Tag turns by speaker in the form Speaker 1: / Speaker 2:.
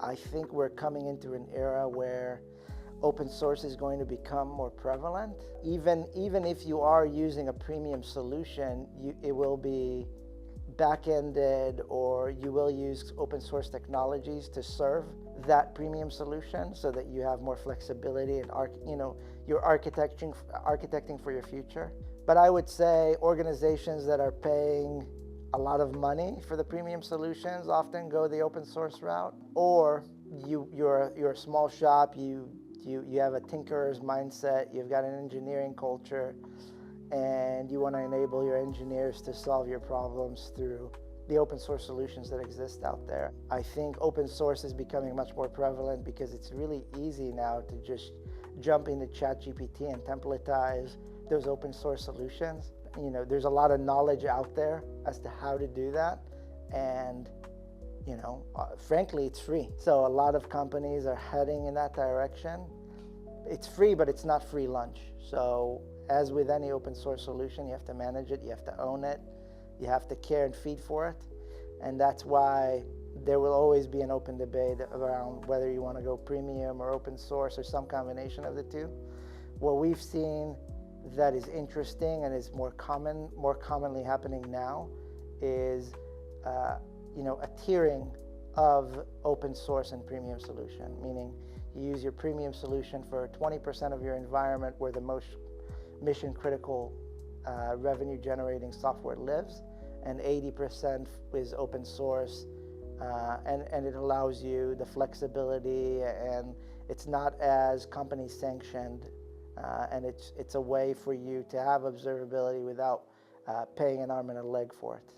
Speaker 1: I think we're coming into an era where open source is going to become more prevalent. Even if you are using a premium solution, it will be back-ended, or you will use open source technologies to serve that premium solution so that you have more flexibility and you're architecting for your future. But I would say organizations that are paying a lot of money for the premium solutions often go the open source route, or you're a small shop, you have a tinkerer's mindset, you've got an engineering culture, and you want to enable your engineers to solve your problems through the open source solutions that exist out there. I think open source is becoming much more prevalent because it's really easy now to just jump into ChatGPT and templatize those open source solutions. There's a lot of knowledge out there as to how to do that, and frankly, it's free. So a lot of companies are heading in that direction. It's free, but it's not free lunch. So as with any open source solution, you have to manage it, you have to own it, you have to care and feed for it. And that's why there will always be an open debate around whether you want to go premium or open source or some combination of the two. What we've seen that is interesting and is more commonly happening now is a tiering of open source and premium solution, meaning you use your premium solution for 20% of your environment where the most mission critical revenue generating software lives, and 80% is open source, and it allows you the flexibility, and it's not as company sanctioned, and it's a way for you to have observability without paying an arm and a leg for it.